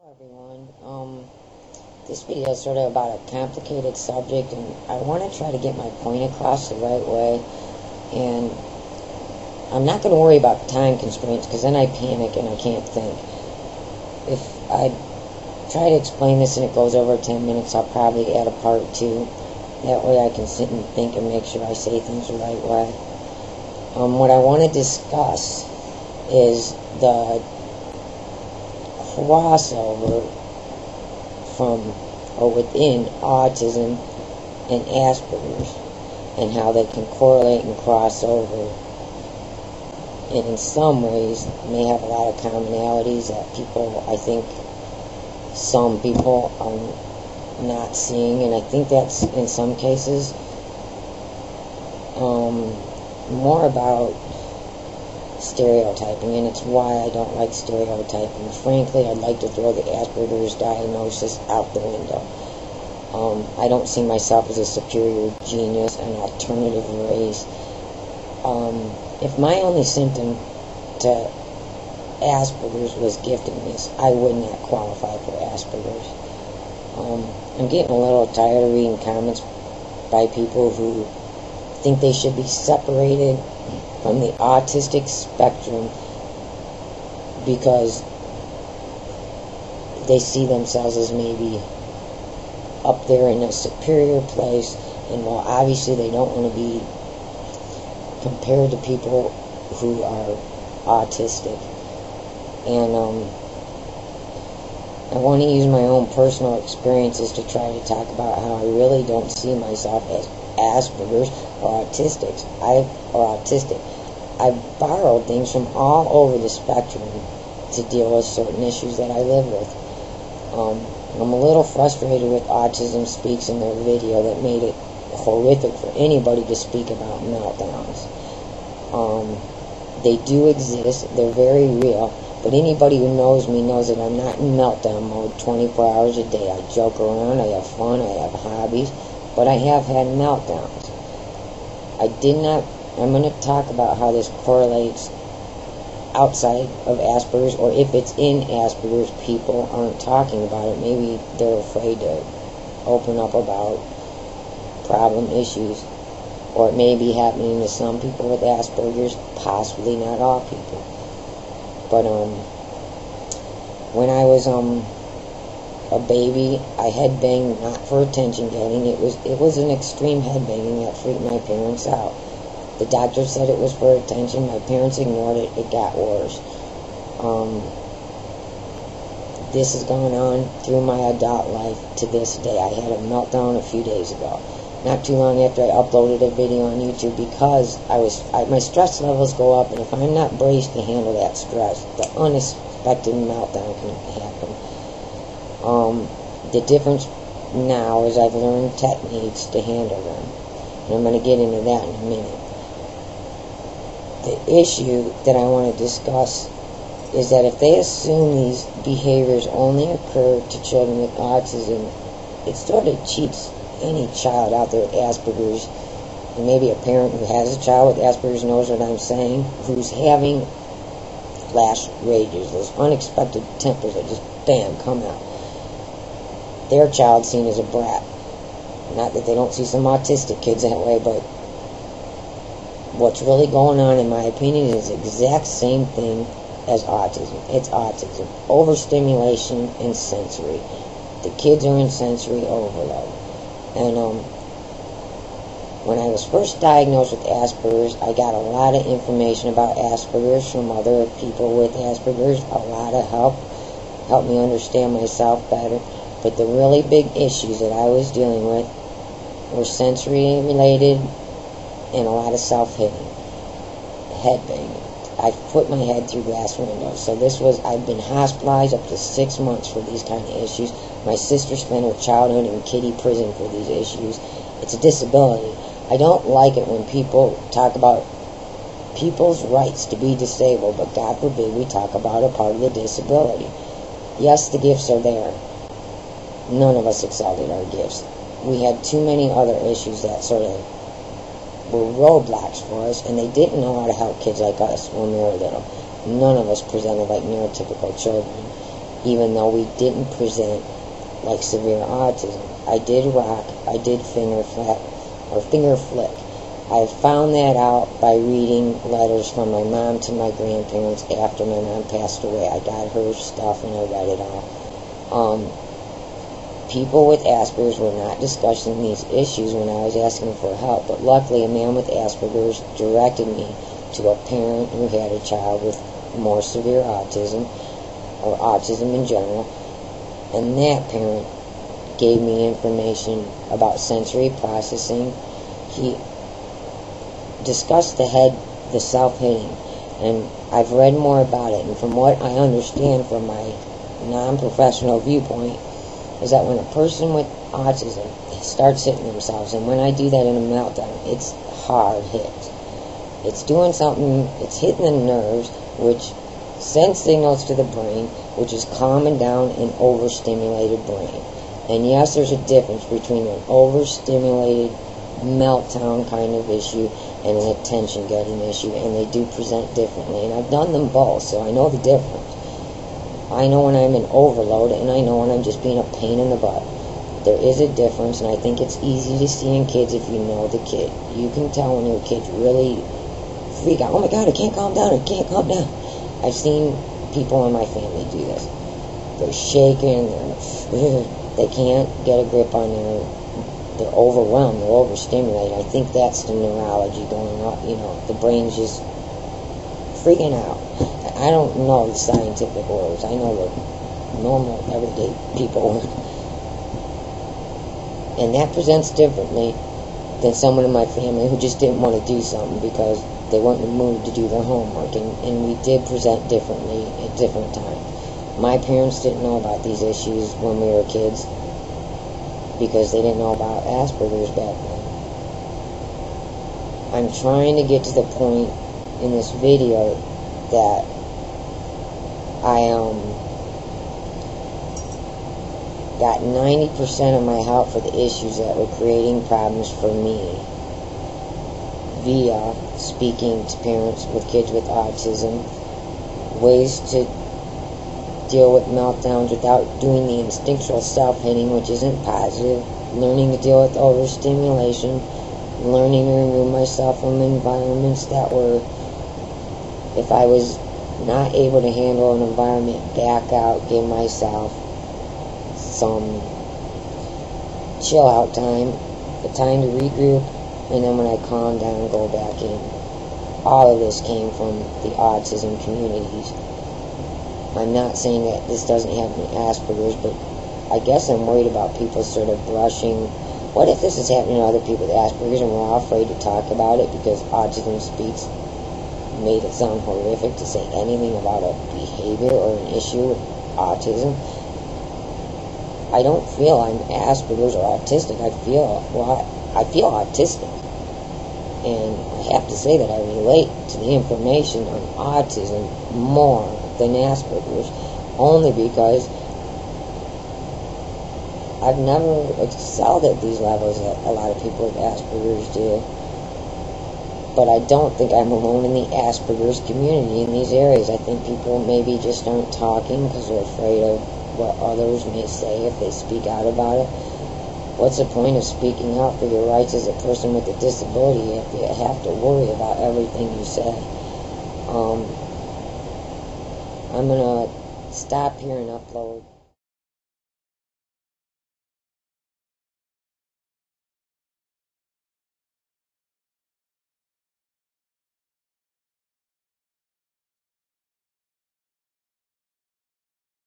Everyone. This video is sort of about a complicated subject, and I want to try to get my point across the right way. And I'm not going to worry about time constraints, because then I panic and I can't think. If I try to explain this and it goes over 10 minutes, I'll probably add a part 2. That way I can sit and think and make sure I say things the right way. What I want to discuss is the crossover from or within autism and Asperger's, and how they can correlate and cross over, and in some ways may have a lot of commonalities that people, I think some people are not seeing, and I think that's in some cases more about stereotyping, and it's why I don't like stereotyping. Frankly, I'd like to throw the Asperger's diagnosis out the window. I don't see myself as a superior genius, an alternative race. If my only symptom to Asperger's was giftedness, I would not qualify for Asperger's. I'm getting a little tired of reading comments by people who think they should be separated from the autistic spectrum because they see themselves as maybe up there in a superior place, and while obviously they don't want to be compared to people who are autistic. And I want to use my own personal experiences to try to talk about how I really don't see myself as Asperger's or autistic. I've borrowed things from all over the spectrum to deal with certain issues that I live with. I'm a little frustrated with Autism Speaks in their video that made it horrific for anybody to speak about meltdowns. They do exist, they're very real, but anybody who knows me knows that I'm not in meltdown mode 24 hours a day. I joke around, I have fun, I have hobbies, but I have had meltdowns. I'm going to talk about how this correlates outside of Asperger's, or if it's in Asperger's, people aren't talking about it. Maybe they're afraid to open up about problem issues, or it may be happening to some people with Asperger's, possibly not all people. But when I was a baby, I headbanged not for attention getting. It was an extreme headbanging that freaked my parents out. The doctor said it was for attention. My parents ignored it. It got worse. This has gone on through my adult life to this day. I had a meltdown a few days ago, not too long after I uploaded a video on YouTube, because my stress levels go up, and if I'm not braced to handle that stress, the unexpected meltdown can happen. The difference now is I've learned techniques to handle them, and I'm going to get into that in a minute. The issue that I want to discuss is that if they assume these behaviors only occur to children with autism, it sort of cheats any child out there with Asperger's, and maybe a parent who has a child with Asperger's knows what I'm saying, who's having flash rages, those unexpected tempers that just, bam, come out. Their child's seen as a brat. Not that they don't see some autistic kids that way, but what's really going on, in my opinion, is the exact same thing as autism. It's autism. Overstimulation and sensory. The kids are in sensory overload. And when I was first diagnosed with Asperger's, I got a lot of information about Asperger's from other people with Asperger's. A lot of helped me understand myself better. But the really big issues that I was dealing with were sensory related and a lot of self-hitting, headbanging. I've put my head through glass windows. So I've been hospitalized up to 6 months for these kind of issues. My sister spent her childhood in kiddie prison for these issues. It's a disability. I don't like it when people talk about people's rights to be disabled, but God forbid we talk about a part of the disability. Yes, the gifts are there. None of us excelled at our gifts. We had too many other issues that sort of were roadblocks for us, and they didn't know how to help kids like us when we were little. None of us presented like neurotypical children. even though we didn't present like severe autism. I did rock, I did finger flick. I found that out by reading letters from my mom to my grandparents after my mom passed away. I got her stuff and I read it all. People with Asperger's were not discussing these issues when I was asking for help, but luckily a man with Asperger's directed me to a parent who had a child with more severe autism, or autism in general, and that parent gave me information about sensory processing. He discussed the self-hitting, and I've read more about it, and from what I understand from my non-professional viewpoint, is that when a person with autism starts hitting themselves, and when I do that in a meltdown, it's hard hits. It's doing something, it's hitting the nerves, which sends signals to the brain, which is calming down an overstimulated brain. And yes, there's a difference between an overstimulated meltdown kind of issue and an attention-getting issue, and they do present differently. And I've done them both, so I know the difference. I know when I'm in overload, and I know when I'm just being a pain in the butt. There is a difference, and I think it's easy to see in kids if you know the kid. You can tell when your kid's really freak out. Oh my God, I can't calm down, I can't calm down. I've seen people in my family do this. They're shaking, they can't get a grip on they're overwhelmed, they're overstimulated. I think that's the neurology going on. The brain's just freaking out. I don't know the scientific words. I know the normal, everyday people. And that presents differently than someone in my family who just didn't want to do something because they weren't in the mood to do their homework. And we did present differently at different times. My parents didn't know about these issues when we were kids because they didn't know about Asperger's back then. I'm trying to get to the point in this video that I got 90% of my help for the issues that were creating problems for me via speaking to parents with kids with autism, ways to deal with meltdowns without doing the instinctual self-hitting, which isn't positive, learning to deal with overstimulation, learning to remove myself from environments that were, if I was not able to handle an environment, back out, give myself some chill out time, the time to regroup, and then when I calm down, go back in. All of this came from the autism communities. I'm not saying that this doesn't happen in Asperger's, but I guess I'm worried about people sort of brushing, what if this is happening to other people with Asperger's and we're all afraid to talk about it because autism speaks made it sound horrific to say anything about a behavior or an issue with autism. I don't feel I'm Asperger's or autistic. I feel autistic. And I have to say that I relate to the information on autism more than Asperger's, only because I've never excelled at these levels that a lot of people with Asperger's do. But I don't think I'm alone in the Asperger's community in these areas. I think people maybe just aren't talking because they're afraid of what others may say if they speak out about it. What's the point of speaking out for your rights as a person with a disability if you have to worry about everything you say? I'm going to stop here and upload